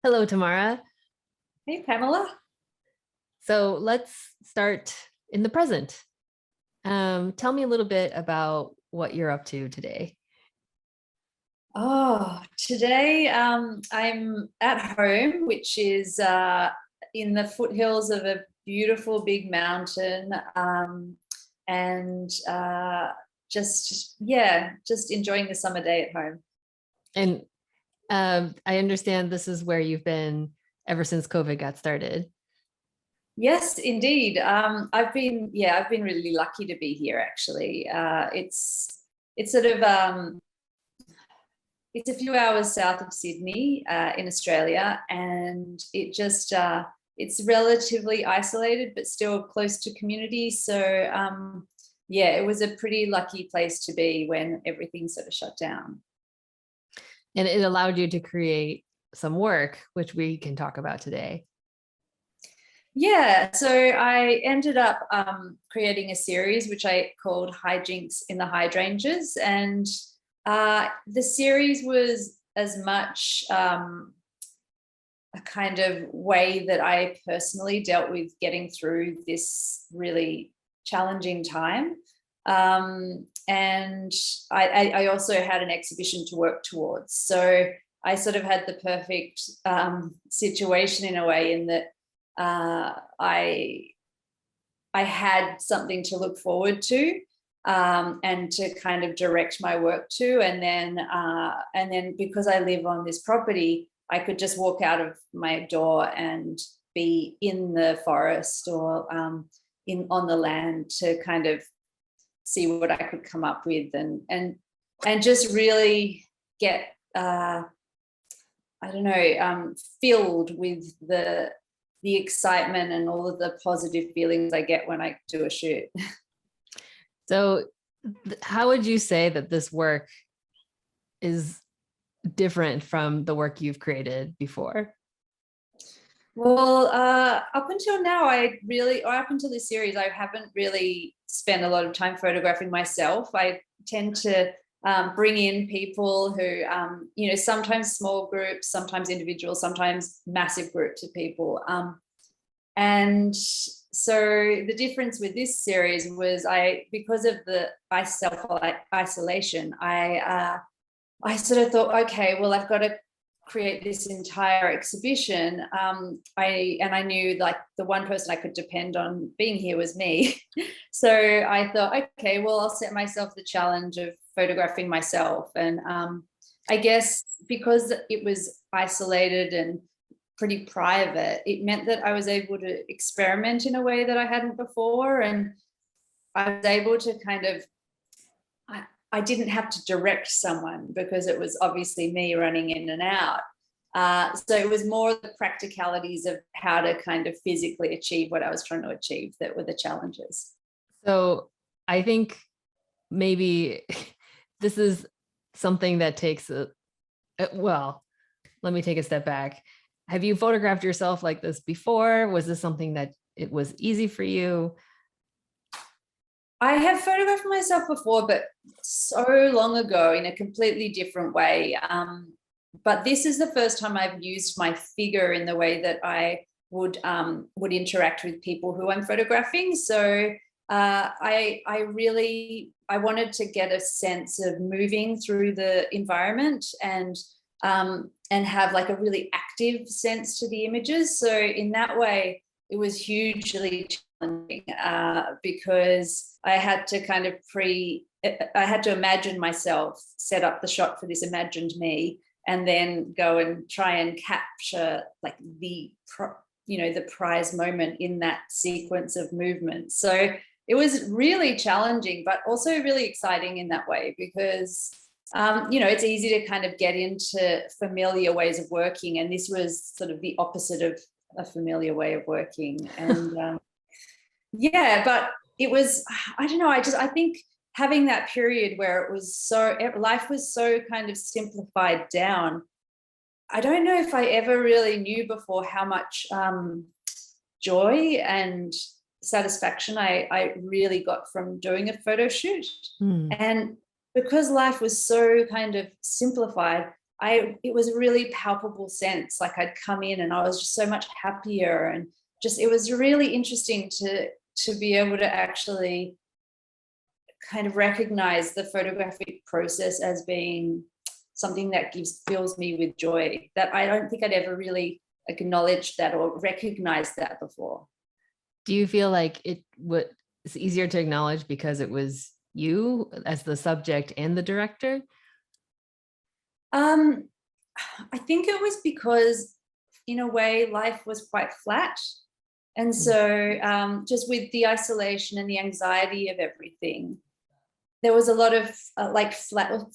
Hello, Tamara. Hey, Pamela. So let's start in the present. Tell me a little bit about what you're up to today. Oh, today I'm at home, which is in the foothills of a beautiful big mountain, and just enjoying the summer day at home. And I understand this is where you've been ever since COVID got started. Yes, indeed. I've been really lucky to be here. Actually, it's sort of it's a few hours south of Sydney in Australia, and it's relatively isolated, but still close to community. So yeah, it was a pretty lucky place to be when everything sort of shut down. And it allowed you to create some work, which we can talk about today. Yeah, so I ended up creating a series which I called Hijinks in the Hydrangeas, and the series was as much a kind of way that I personally dealt with getting through this really challenging time. And I also had an exhibition to work towards. So I sort of had the perfect situation in a way, in that I had something to look forward to, and to kind of direct my work to, and then because I live on this property, I could just walk out of my door and be in the forest or in on the land to kind of see what I could come up with, and just really get I don't know, filled with the excitement and all of the positive feelings I get when I do a shoot. So, how would you say that this work is different from the work you've created before? Well, up until now, or up until this series, I haven't really spent a lot of time photographing myself. I tend to bring in people who, sometimes small groups, sometimes individuals, sometimes massive groups of people. And so the difference with this series was because of the isolation, I sort of thought, okay, well, I've got to create this entire exhibition. I knew like the one person I could depend on being here was me. So I thought, okay, well, I'll set myself the challenge of photographing myself. And I guess because it was isolated and pretty private, it meant that I was able to experiment in a way that I hadn't before. And I was able to kind of, I didn't have to direct someone because it was obviously me running in and out. So it was more the practicalities of how to kind of physically achieve what I was trying to achieve that were the challenges. So, I think maybe this is something that takes well, let me take a step back. Have you photographed yourself like this before? Was this something that it was easy for you? I have photographed myself before, but so long ago in a completely different way. But this is the first time I've used my figure in the way that I would interact with people who I'm photographing. So I wanted to get a sense of moving through the environment, and have like a really active sense to the images. So in that way, it was hugely challenging, because I had to I had to imagine myself, set up the shot for this imagined me, and then go and try and capture like the prize moment in that sequence of movement. So it was really challenging, but also really exciting in that way, because it's easy to kind of get into familiar ways of working, and this was sort of the opposite of a familiar way of working. And yeah, but it was, I don't know, I think having that period where life was so kind of simplified down, I don't know if I ever really knew before how much joy and satisfaction I really got from doing a photo shoot. Hmm. And because life was so kind of simplified, it was a really palpable sense. Like I'd come in and I was just so much happier, and just, it was really interesting to be able to actually kind of recognize the photographic process as being something that fills me with joy, that I don't think I'd ever really acknowledged that or recognized that before. Do you feel like it's easier to acknowledge because it was you as the subject and the director? I think it was because, in a way, life was quite flat. And so just with the isolation and the anxiety of everything, there was a lot of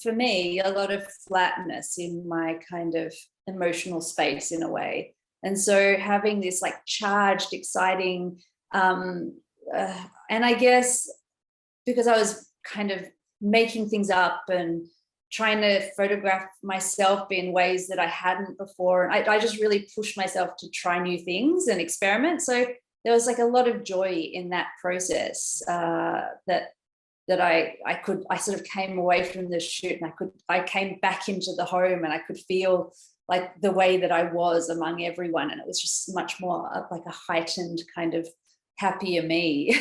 for me, a lot of flatness in my kind of emotional space in a way. And so having this like charged, exciting, and I guess because I was kind of making things up and trying to photograph myself in ways that I hadn't before. And I just really pushed myself to try new things and experiment. So there was like a lot of joy in that process, that I sort of came away from the shoot, and I came back into the home, and I could feel like the way that I was among everyone. And it was just much more like a heightened kind of happier me.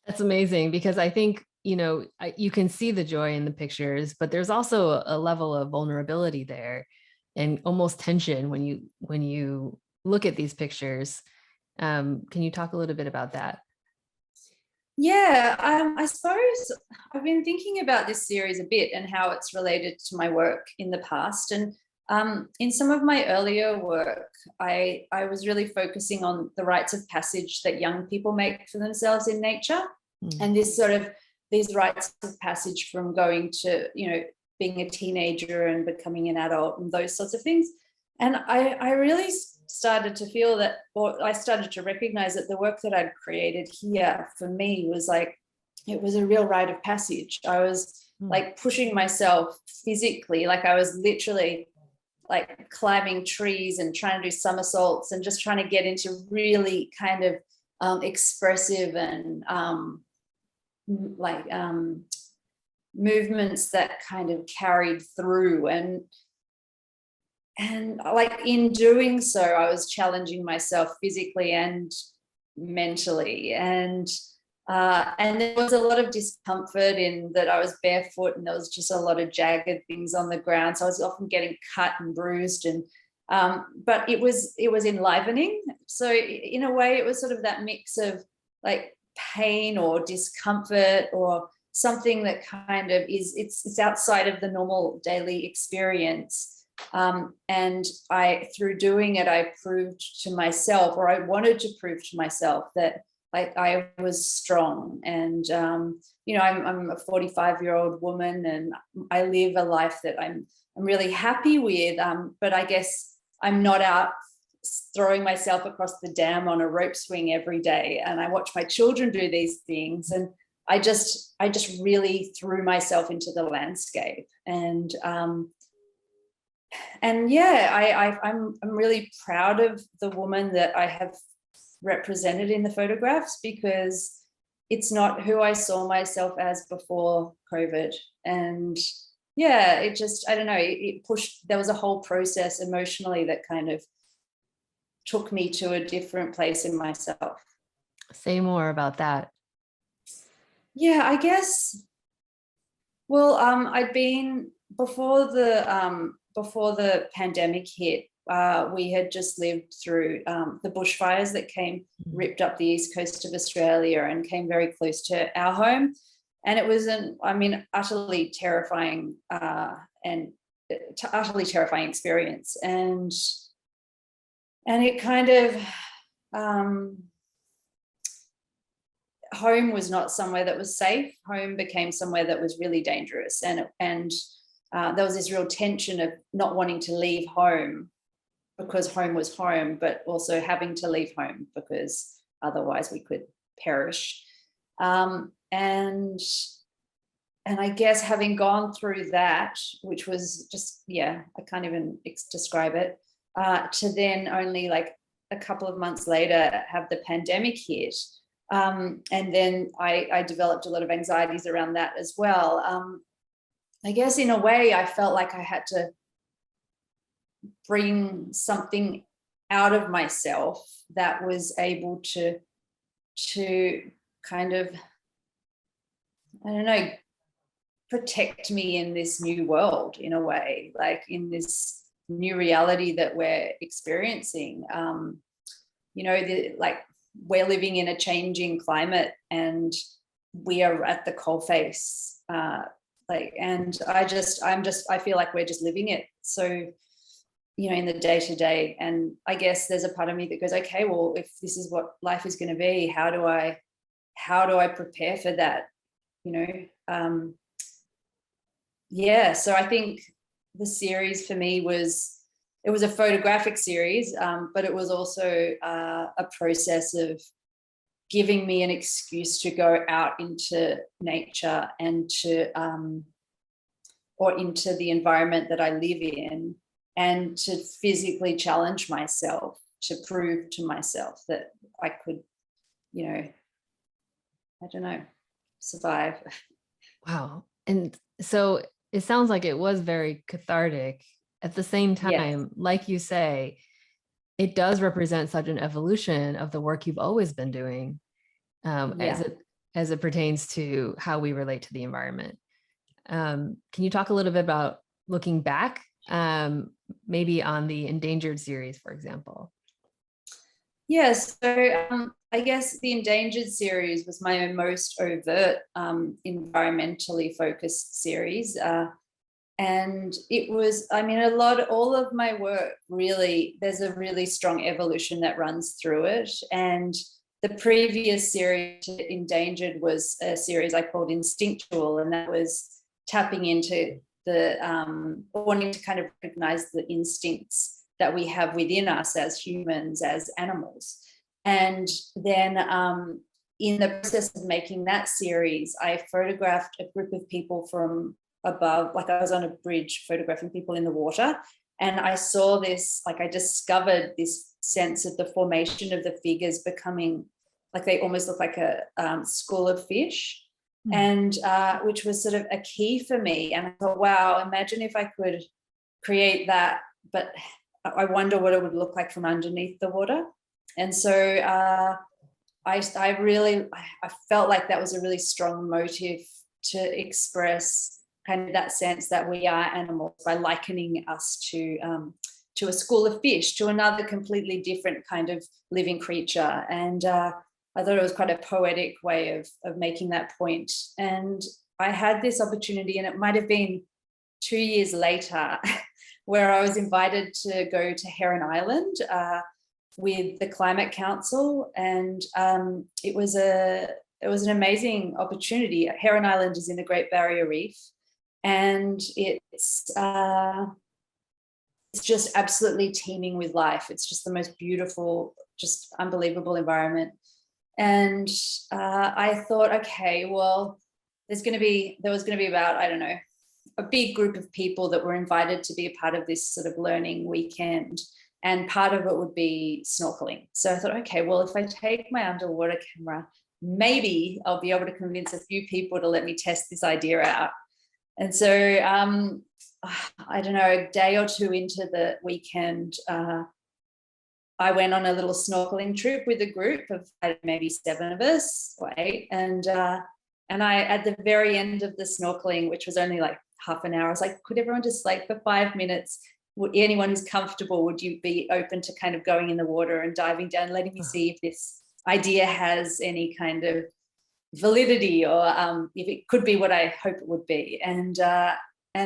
That's amazing, because I think, you can see the joy in the pictures, but there's also a level of vulnerability there and almost tension when you look at these pictures. Can you talk a little bit about that? Yeah, I suppose I've been thinking about this series a bit and how it's related to my work in the past. And in some of my earlier work, I was really focusing on the rites of passage that young people make for themselves in nature. And these rites of passage from going to, being a teenager and becoming an adult and those sorts of things. And I really started to feel that, or I started to recognize that the work that I'd created here for me was like, it was a real rite of passage. I was like pushing myself physically, like I was literally like climbing trees and trying to do somersaults and just trying to get into really kind of expressive and movements that kind of carried through. And like in doing so, I was challenging myself physically and mentally. And there was a lot of discomfort in that I was barefoot, and there was just a lot of jagged things on the ground. So I was often getting cut and bruised, and but it was enlivening. So in a way, it was sort of that mix of like pain or discomfort or something that kind of it's outside of the normal daily experience. And through doing it, I proved to myself, or I wanted to prove to myself, that like I was strong. And I'm a 45-year-old woman, and I live a life that I'm really happy with. But I guess I'm not out throwing myself across the dam on a rope swing every day. And I watch my children do these things, and I just really threw myself into the landscape. And yeah, I'm really proud of the woman that I have represented in the photographs, because it's not who I saw myself as before COVID. And yeah, it just, I don't know, it pushed, there was a whole process emotionally that kind of took me to a different place in myself. Say more about that. Yeah, I guess, well, I'd been before the pandemic hit, we had just lived through the bushfires that ripped up the east coast of Australia and came very close to our home. And it was utterly terrifying utterly terrifying experience. And it kind of, home was not somewhere that was safe. Home became somewhere that was really dangerous. And there was this real tension of not wanting to leave home because home was home, but also having to leave home because otherwise we could perish. And I guess having gone through that, which was just, I can't even describe it, to then only like a couple of months later have the pandemic hit. And then I developed a lot of anxieties around that as well. I guess in a way I felt like I had to bring something out of myself that was able to kind of, I don't know, protect me in this new world in a way, like in this new reality that we're experiencing. Like we're living in a changing climate and we are at the coalface. And I feel like we're just living it. So, in the day to day. And I guess there's a part of me that goes, okay, well, if this is what life is going to be, how do I prepare for that? So I think the series for me it was a photographic series, but it was also a process of giving me an excuse to go out into nature and or into the environment that I live in, and to physically challenge myself, to prove to myself that I could, I don't know, survive. Wow. And so it sounds like it was very cathartic. At the same time, Yes. like you say, it does represent such an evolution of the work you've always been doing, Yeah. as it pertains to how we relate to the environment. Can you talk a little bit about looking back, maybe on the Endangered series, for example? Yes. So I guess the Endangered series was my most overt environmentally focused series. And it was, all of my work really, there's a really strong evolution that runs through it. And the previous series, Endangered, was a series I called Instinctual, and that was tapping into the wanting to kind of recognize the instincts that we have within us as humans, as animals. And then in the process of making that series, I photographed a group of people from above, like I was on a bridge photographing people in the water. And I saw this, like I discovered this sense of the formation of the figures becoming, like they almost look like a school of fish. And which was sort of a key for me. And I thought, wow, imagine if I could create that, but I wonder what it would look like from underneath the water. And so I felt like that was a really strong motive to express kind of that sense that we are animals by likening us to a school of fish, to another completely different kind of living creature. And I thought it was quite a poetic way of making that point. And I had this opportunity, and it might have been 2 years later, where I was invited to go to Heron Island with the Climate Council. And it was an amazing opportunity. Heron Island is in the Great Barrier Reef, and it's just absolutely teeming with life. It's just the most beautiful, just unbelievable environment. And I thought, okay, well, there was going to be about, I don't know, a big group of people that were invited to be a part of this sort of learning weekend. And part of it would be snorkeling. So I thought, okay, well, if I take my underwater camera, maybe I'll be able to convince a few people to let me test this idea out. And so I don't know, a day or two into the weekend, I went on a little snorkeling trip with a group of maybe 7 of us or 8. And I, at the very end of the snorkeling, which was only like half an hour, I was like, could everyone just, like, for 5 minutes, would anyone who's comfortable, would you be open to kind of going in the water and diving down, letting me see if this idea has any kind of validity, or if it could be what I hope it would be. And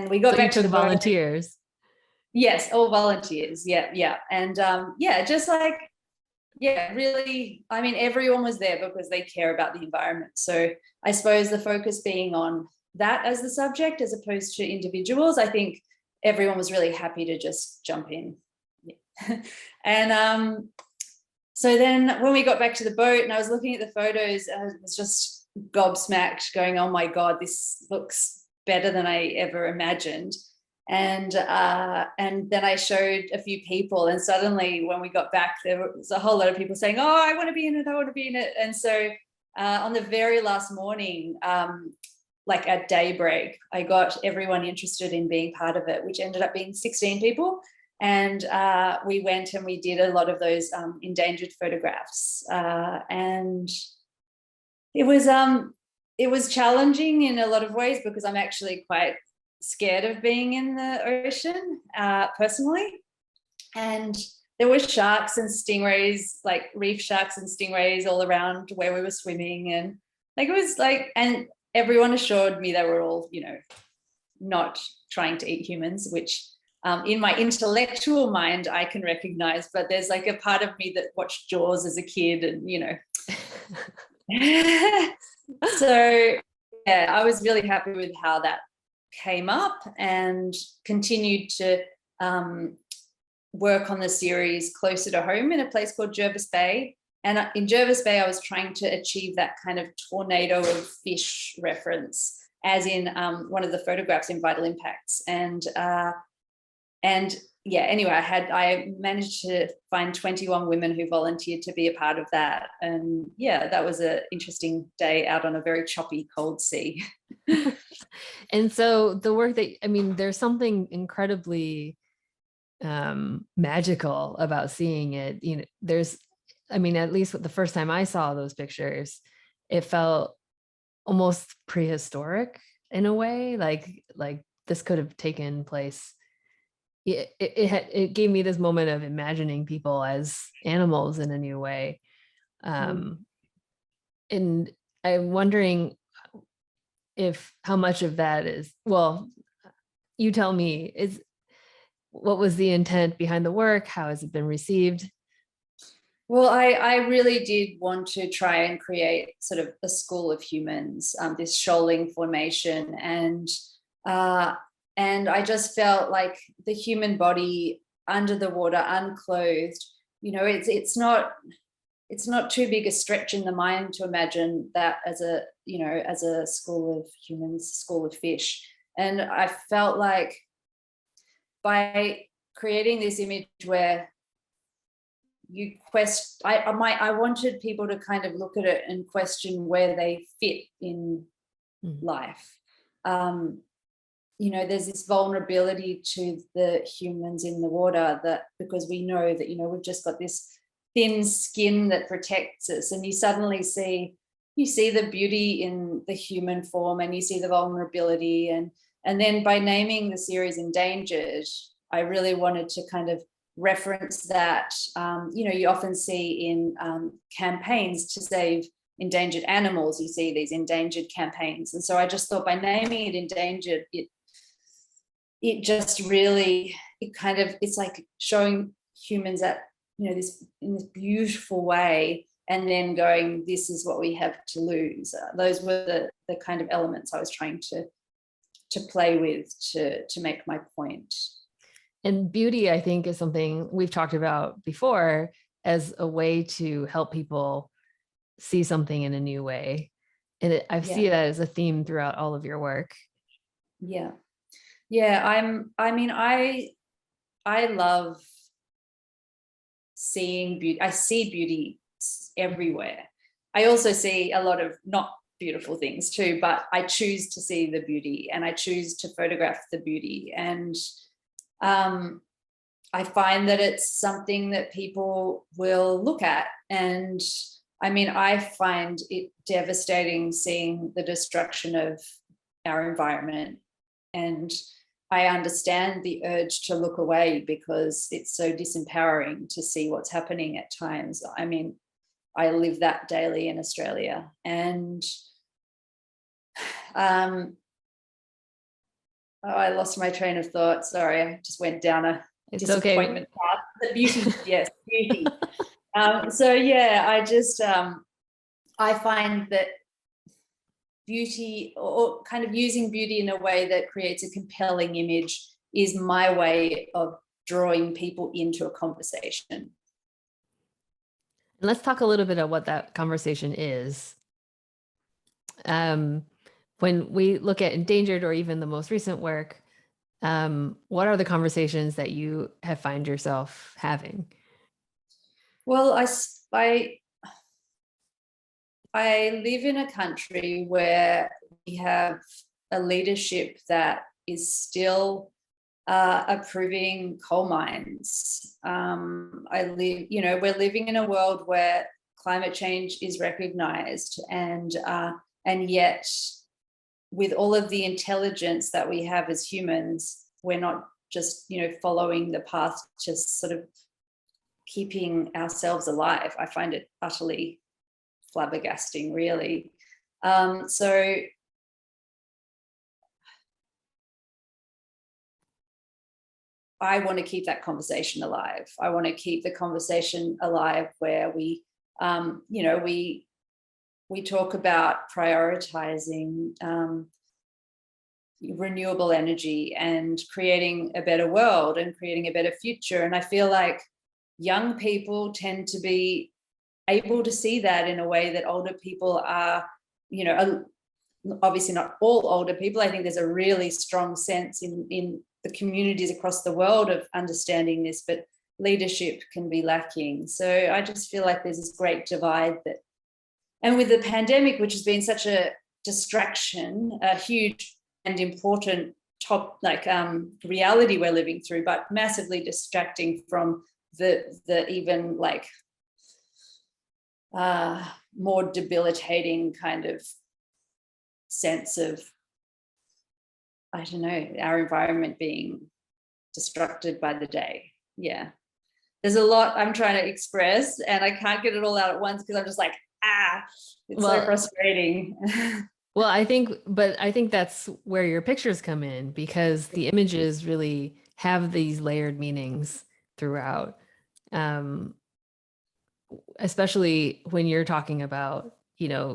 we got back to the volunteers. Yes, all volunteers. Yeah. And just like, really, I mean, everyone was there because they care about the environment. So I suppose the focus being on that as the subject, as opposed to individuals, I think everyone was really happy to just jump in. Yeah. And so then when we got back to the boat and I was looking at the photos, I was just gobsmacked, going, oh my God, this looks better than I ever imagined. And then I showed a few people, and suddenly when we got back, there was a whole lot of people saying, oh, I want to be in it, I want to be in it. And so on the very last morning, like at daybreak, I got everyone interested in being part of it, which ended up being 16 people. And we went and we did a lot of those endangered photographs. And it was challenging in a lot of ways because I'm actually quite scared of being in the ocean personally. And there were sharks and stingrays, like reef sharks and stingrays all around where we were swimming. And like, it was like, and everyone assured me they were all, you know, not trying to eat humans, which in my intellectual mind, I can recognize, but there's like a part of me that watched Jaws as a kid and, you know. So yeah, I was really happy with how that came up and continued to work on the series closer to home in a place called Jervis Bay. And in Jervis Bay, I was trying to achieve that kind of tornado of fish reference, as in one of the photographs in Vital Impacts. And yeah, anyway, I managed to find 21 women who volunteered to be a part of that. And yeah, that was an interesting day out on a very choppy, cold sea. And so the work that, I mean, there's something incredibly magical about seeing it. You know, there's, I mean, at least the first time I saw those pictures, it felt almost prehistoric in a way, like this could have taken place. It gave me this moment of imagining people as animals in a new way. And I'm wondering if how much of that is, well, you tell me, what was the intent behind the work? How has it been received? Well, I really did want to try and create sort of a school of humans, this shoaling formation, and I just felt like the human body under the water, unclothed, you know, it's not too big a stretch in the mind to imagine that as a, you know, as a school of humans, school of fish. And I felt like by creating this image where you I wanted people to kind of look at it and question where they fit in life. You know, there's this vulnerability to the humans in the water, that because we know that, you know, we've just got this thin skin that protects us, and you suddenly see the beauty in the human form, and you see the vulnerability. And then by naming the series Endangered, I really wanted to kind of reference that. You know, you often see in campaigns to save endangered animals, you see these endangered campaigns. And so I just thought by naming it Endangered, it just really, it's like showing humans at, you know, this in this beautiful way, and then going, this is what we have to lose. Those were the kind of elements I was trying to play with to make my point. And beauty, I think, is something we've talked about before as a way to help people see something in a new way. And I see that as a theme throughout all of your work. Yeah. I love seeing beauty. I see beauty everywhere. I also see a lot of not beautiful things too, but I choose to see the beauty, and I choose to photograph the beauty. And I find that it's something that people will look at. And I mean, I find it devastating seeing the destruction of our environment. And I understand the urge to look away because it's so disempowering to see what's happening at times. I mean, I live that daily in Australia. And oh, I lost my train of thought. Sorry, I just went down a disappointment path. The beauty, yes, beauty. So yeah, I just I find that beauty, or kind of using beauty in a way that creates a compelling image, is my way of drawing people into a conversation. And let's talk a little bit about what that conversation is. When we look at Endangered, or even the most recent work, what are the conversations that you have find yourself having? Well, I live in a country where have a leadership that is still approving coal mines. We're living in a world where climate change is recognized, and yet with all of the intelligence that we have as humans, we're not just, following the path, just sort of keeping ourselves alive. I find it utterly flabbergasting, really. So I want to keep that conversation alive. I want to keep the conversation alive where we talk about prioritizing renewable energy and creating a better world and creating a better future. And I feel like young people tend to be able to see that in a way that older people are, obviously not all older people. I think there's a really strong sense in the communities across the world of understanding this, but leadership can be lacking. So I just feel like there's this great divide that, and with the pandemic, which has been such a distraction, a huge and important reality we're living through, but massively distracting from the even more debilitating kind of sense of, I don't know, our environment being destructed by the day. Yeah. There's a lot I'm trying to express and I can't get it all out at once because I'm just like, it's so frustrating. Well, I think that's where your pictures come in, because the images really have these layered meanings throughout. Especially when you're talking about, the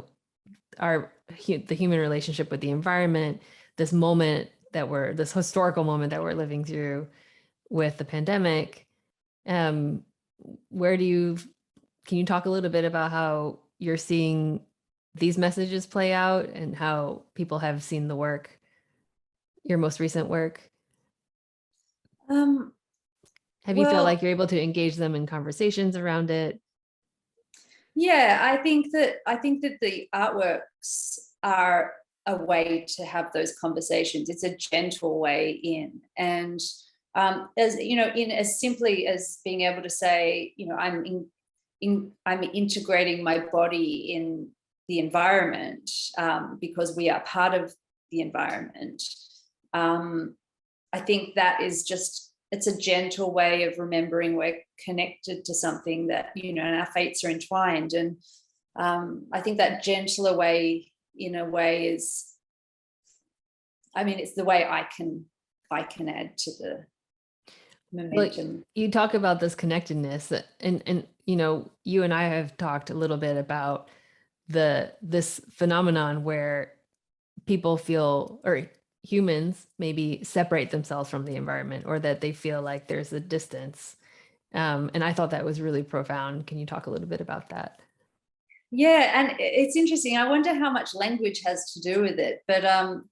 human relationship with the environment, this historical moment that we're living through with the pandemic. Can you talk a little bit about how you're seeing these messages play out and how people have seen the work, your most recent work? Have you felt like you're able to engage them in conversations around it? Yeah, I think that the artworks are a way to have those conversations. It's a gentle way in, and as in as simply as being able to say, I'm integrating my body in the environment because we are part of the environment. I think that is just, it's a gentle way of remembering we're connected to something that, and our fates are entwined. And I think that gentler way, in a way, is, it's the way I can add to the momentum. Well, you talk about this connectedness, and you and I have talked a little bit about this phenomenon where people feel, or humans maybe separate themselves from the environment, or that they feel like there's a distance. And I thought that was really profound. Can you talk a little bit about that? Yeah, and it's interesting. I wonder how much language has to do with it. But I'm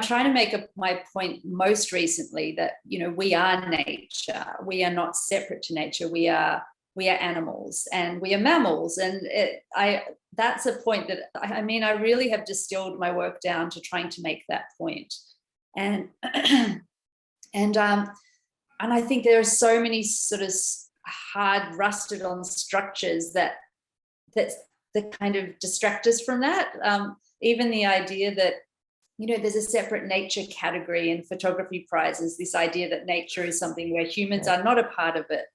trying to make my point most recently that we are nature. We are not separate to nature. We are animals and we are mammals. And that's a point that I really have distilled my work down to trying to make that point. And and I think there are so many sort of hard, rusted on structures that kind of distract us from that. Even the idea that there's a separate nature category in photography prizes, this idea that nature is something where humans are not a part of it.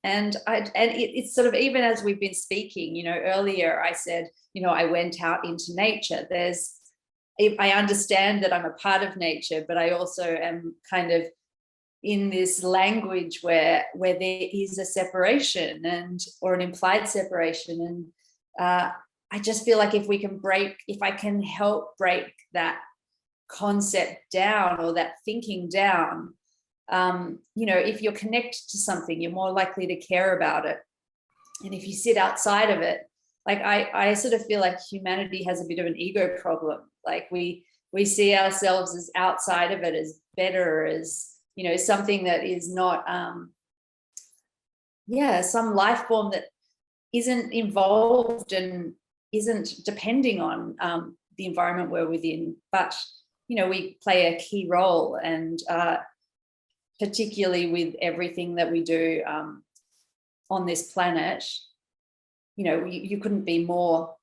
It's sort of, even as we've been speaking, earlier I said, I went out into nature. I understand that I'm a part of nature, but I also am kind of in this language where there is a separation or an implied separation. And I just feel like if I can help break that concept down or that thinking down, if you're connected to something, you're more likely to care about it. And if you sit outside of it, I sort of feel like humanity has a bit of an ego problem. Like we see ourselves as outside of it, as better, as, something that is not, some life form that isn't involved and isn't depending on the environment we're within, but we play a key role, and particularly with everything that we do on this planet, you couldn't be more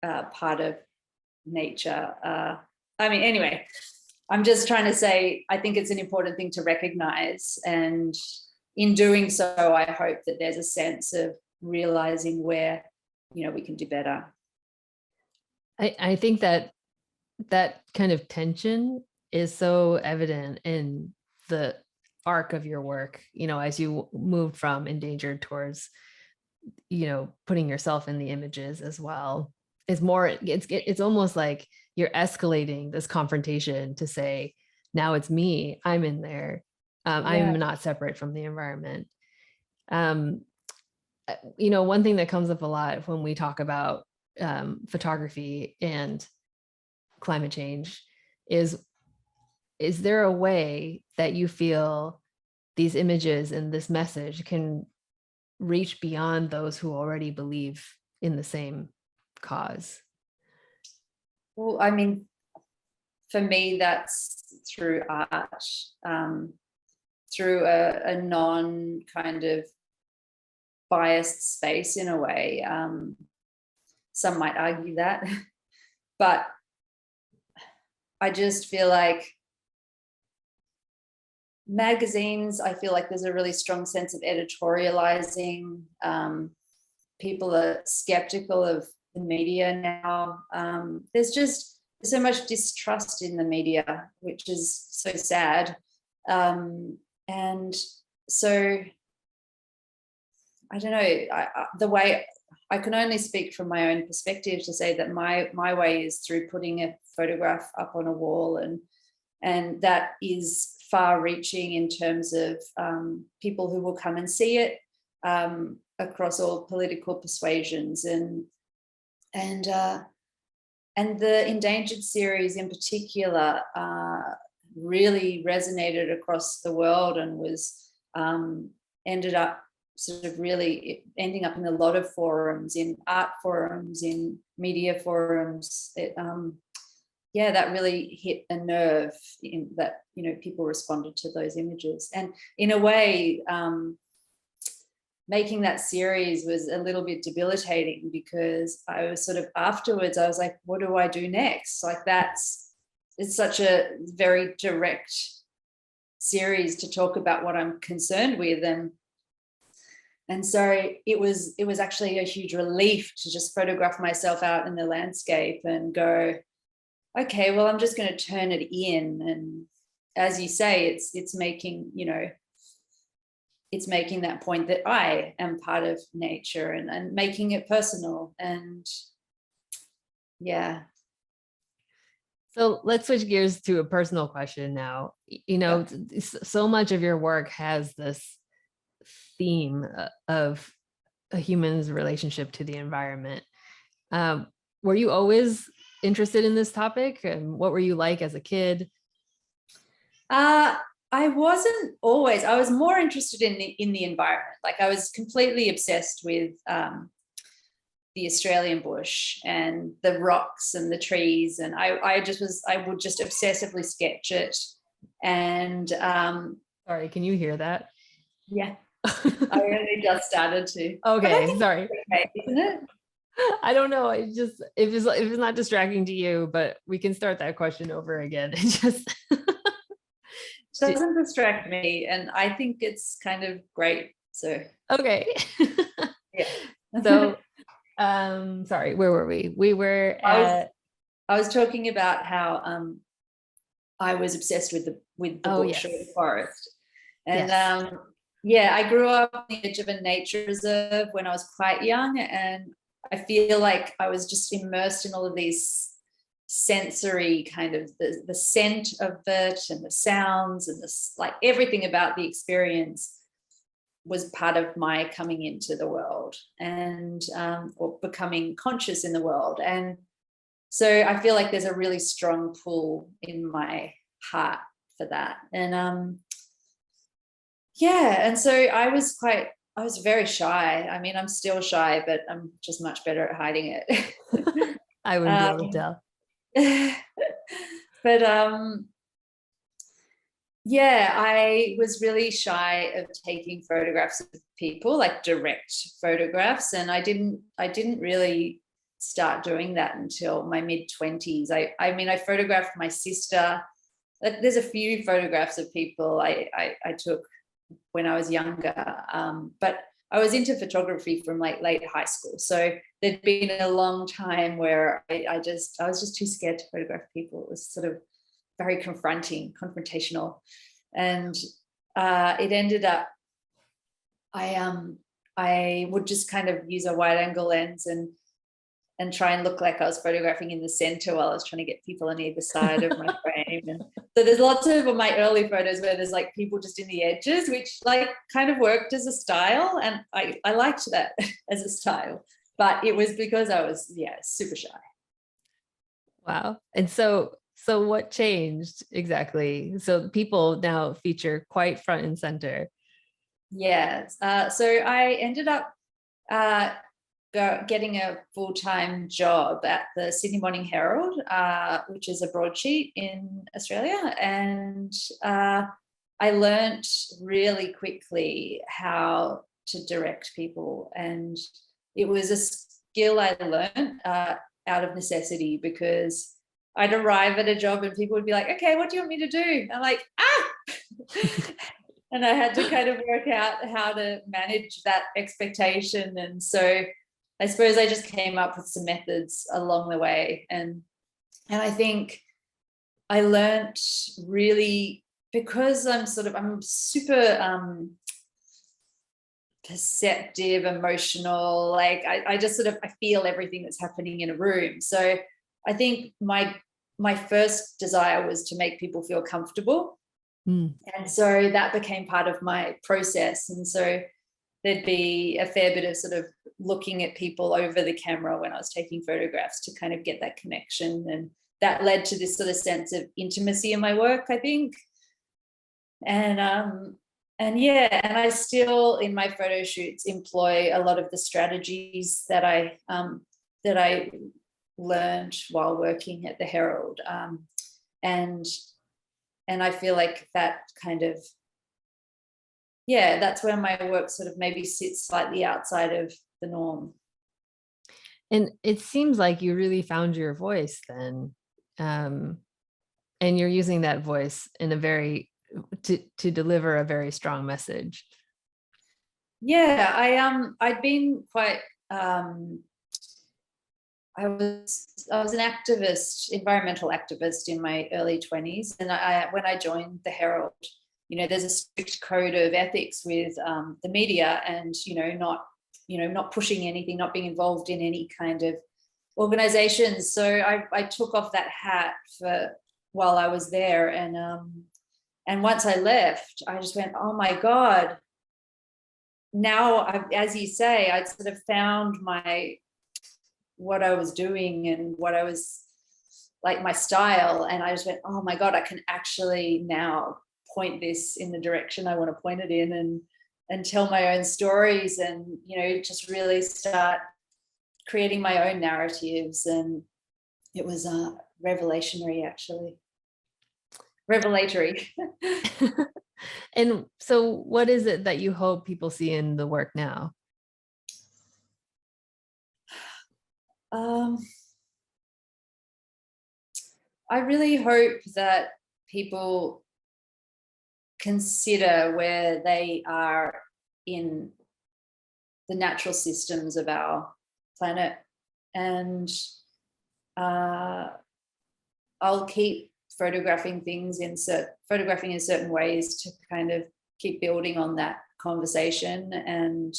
part of nature. Anyway, I'm just trying to say, I think it's an important thing to recognize, and in doing so, I hope that there's a sense of realizing where we can do better. I think that kind of tension is so evident in the arc of your work, as you moved from Endangered towards, putting yourself in the images as well. It's almost like you're escalating this confrontation to say, now it's me, I'm in there. I'm not separate from the environment. One thing that comes up a lot when we talk about photography and climate change is there a way that you feel these images and this message can reach beyond those who already believe in the same cause? Well, for me, that's through art, through a non kind of biased space in a way. Some might argue that, but I just feel like magazines, I feel like there's a really strong sense of editorializing. People are skeptical of the media now. There's so much distrust in the media, which is so sad. And so I don't know, the way I can only speak from my own perspective to say that my way is through putting a photograph up on a wall, and that is far reaching in terms of people who will come and see it across all political persuasions, and the Endangered series in particular really resonated across the world, and was ended up sort of really ending up in a lot of forums, in art forums, in media forums. That really hit a nerve in that, people responded to those images. And in a way, making that series was a little bit debilitating, because I was sort of afterwards, I was like, what do I do next? Like it's such a very direct series to talk about what I'm concerned with. And so it was actually a huge relief to just photograph myself out in the landscape and go, okay, well, I'm just going to turn it in. And as you say, it's making, it's making that point that I am part of nature, and making it personal. And yeah. So let's switch gears to a personal question now. So much of your work has this theme of a human's relationship to the environment. Were you always interested in this topic, and what were you like as a kid? I wasn't always. I was more interested in the environment. Like, I was completely obsessed with the Australian bush and the rocks and the trees, and I would just obsessively sketch it. And sorry, can you hear that? Yeah. I only just started to. Okay, sorry. Okay, isn't it? I don't know. It just, if it's not distracting to you, but we can start that question over again. It just doesn't distract me, and I think it's kind of great. So okay. Yeah. So sorry, where were we? We were I was talking about how I was obsessed with the bush or the forest. And yes. I grew up on the edge of a nature reserve when I was quite young, and I feel like I was just immersed in all of these sensory kind of the scent of it, and the sounds, and this, like, everything about the experience was part of my coming into the world, and or becoming conscious in the world. And so I feel like there's a really strong pull in my heart for that. And and so I was very shy. I'm still shy, but I'm just much better at hiding it. I wouldn't be able to tell. But yeah, I was really shy of taking photographs of people, like direct photographs, and I didn't really start doing that until my mid-20s. I mean, I photographed my sister. There's a few photographs of people I took when I was younger, but I was into photography from like late high school. So there'd been a long time where I was just too scared to photograph people. It was sort of very confrontational, and it ended up I would just kind of use a wide angle lens and try and look like I was photographing in the center while I was trying to get people on either side of my frame. And so there's lots of my early photos where there's like people just in the edges, which like kind of worked as a style. And I liked that as a style, but it was because I was, super shy. Wow. And so what changed exactly? So people now feature quite front and center. Yes. So I ended up getting a full-time job at the Sydney Morning Herald, which is a broadsheet in Australia. And I learned really quickly how to direct people. And it was a skill I learned out of necessity, because I'd arrive at a job and people would be like, okay, what do you want me to do? I'm like, and I had to kind of work out how to manage that expectation. And so I suppose I just came up with some methods along the way. And I think I learned really, because I'm super perceptive, emotional, like I just sort of, I feel everything that's happening in a room. So I think my first desire was to make people feel comfortable. And so that became part of my process. And so there'd be a fair bit of sort of looking at people over the camera when I was taking photographs to kind of get that connection. And that led to this sort of sense of intimacy in my work, I think. And I still, in my photo shoots, employ a lot of the strategies that I learned while working at the Herald. And I feel like that kind of, that's where my work sort of maybe sits slightly outside of the norm. And it seems like you really found your voice then. And you're using that voice in a very, to deliver a very strong message. Yeah, I'd been quite, I was an activist, environmental activist in my early 20s. And when I joined the Herald, there's a strict code of ethics with the media, and, not pushing anything, not being involved in any kind of organizations. So I took off that hat while I was there. And once I left, I just went, oh my God, now, as you say, I'd sort of found what I was doing and what I was like, my style. And I just went, oh my God, I can actually now point this in the direction I want to point it in, and tell my own stories, and, just really start creating my own narratives. And it was revelatory. And so what is it that you hope people see in the work now? I really hope that people consider where they are in the natural systems of our planet. And I'll keep photographing things in certain ways to kind of keep building on that conversation. And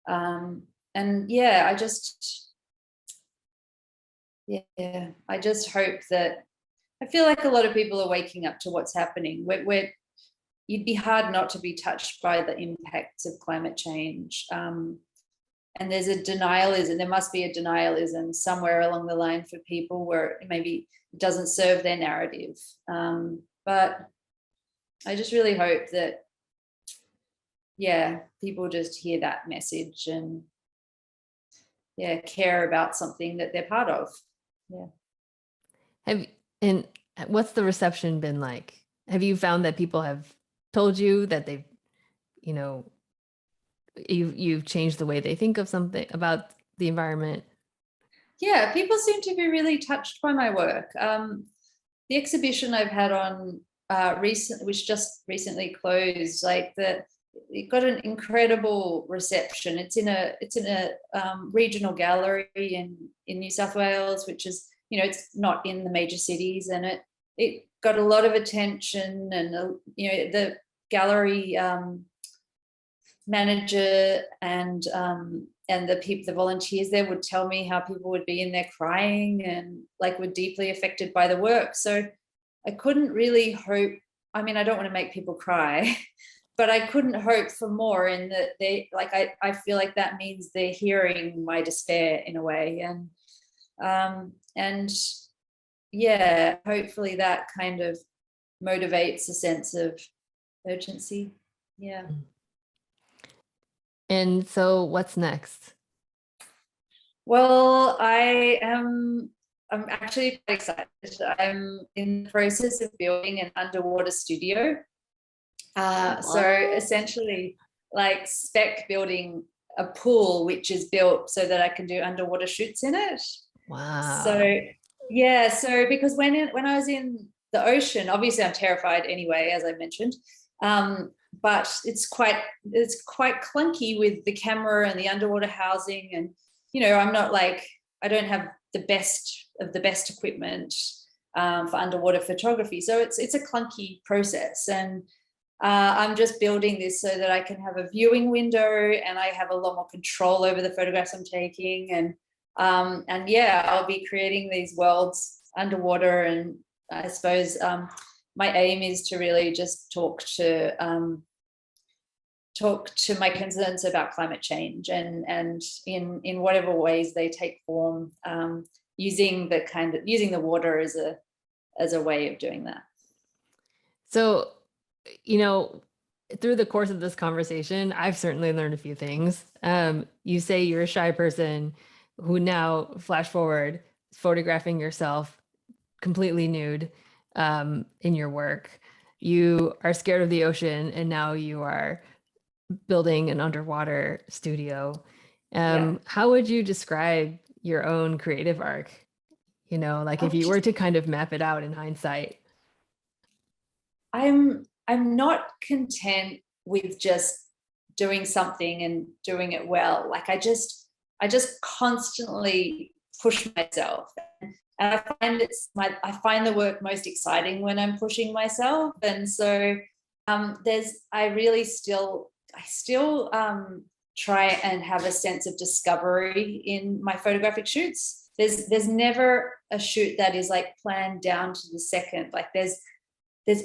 I just hope that, I feel like a lot of people are waking up to what's happening. You'd be hard not to be touched by the impacts of climate change. And there's a denialism, there must be a denialism somewhere along the line for people where maybe it doesn't serve their narrative. But I just really hope that, people just hear that message and care about something that they're part of. Yeah. Have and what's the reception been like? Have you found that people have told you that they've, you know, you've changed the way they think of something about the environment? Yeah, people seem to be really touched by my work. The exhibition I've had on which just recently closed, like it got an incredible reception. It's in a regional gallery in New South Wales, which is, it's not in the major cities, and it got a lot of attention, and the gallery manager and the volunteers there would tell me how people would be in there crying and like were deeply affected by the work. So I couldn't really hope. I mean, I don't want to make people cry, but I couldn't hope for more in that I feel like that means they're hearing my despair in a way. And yeah, hopefully that kind of motivates a sense of urgency. Yeah. And so what's next? Well, I'm actually quite excited. I'm in the process of building an underwater studio. So essentially, like spec building a pool which is built so that I can do underwater shoots in it. Wow. So yeah, so because when I was in the ocean, obviously I'm terrified anyway, as I mentioned. But it's quite clunky with the camera and the underwater housing, and I don't have the best of the best equipment for underwater photography, so it's a clunky process. And I'm just building this so that I can have a viewing window and I have a lot more control over the photographs I'm taking. And yeah, I'll be creating these worlds underwater. And I suppose my aim is to really just talk to my concerns about climate change, and in whatever ways they take form, using the water as a way of doing that. So, through the course of this conversation, I've certainly learned a few things. You say you're a shy person who now, flash forward, photographing yourself completely nude in your work. You are scared of the ocean, and now you are building an underwater studio. How would you describe your own creative arc? If you were to kind of map it out in hindsight. I'm not content with just doing something and doing it well. Like I just constantly push myself, and I find the work most exciting when I'm pushing myself. And so I still try and have a sense of discovery in my photographic shoots. There's never a shoot that is like planned down to the second. Like there's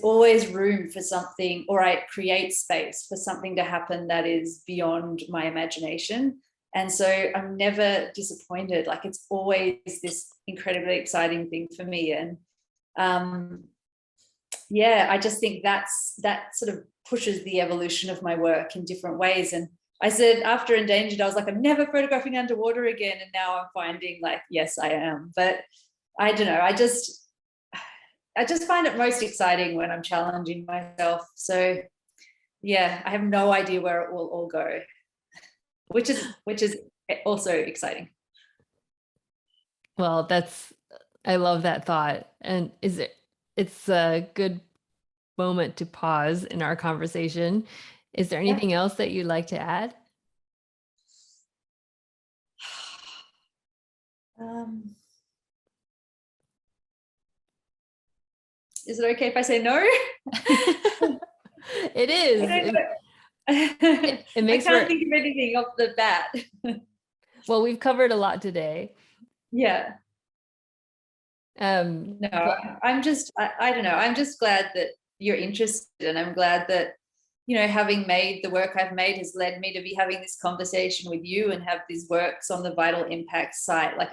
always room for something, or I create space for something to happen that is beyond my imagination. And so I'm never disappointed. Like it's always this incredibly exciting thing for me. And I just think that sort of pushes the evolution of my work in different ways. And I said after Endangered, I was like, I'm never photographing underwater again. And now I'm finding like, yes, I am. But I don't know. I just find it most exciting when I'm challenging myself. So yeah, I have no idea where it will all go, which is also exciting. Well, I love that thought. And it's a good moment to pause in our conversation. Is there anything else that you'd like to add? Is it okay if I say no? It is. It makes I can't think of anything off the bat. Well, we've covered a lot today. Yeah. No, I'm just, I don't know. I'm just glad that you're interested, and I'm glad that, having made the work I've made has led me to be having this conversation with you and have these works on the Vital Impact site. Like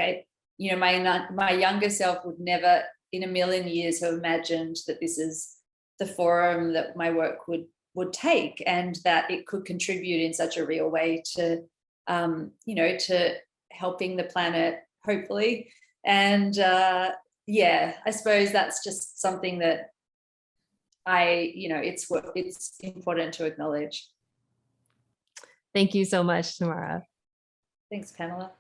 my younger self would never in a million years have imagined that this is the forum that my work would take, and that it could contribute in such a real way to, to helping the planet, hopefully. And yeah, I suppose that's just something that it's important to acknowledge. Thank you so much, Tamara. Thanks, Pamela.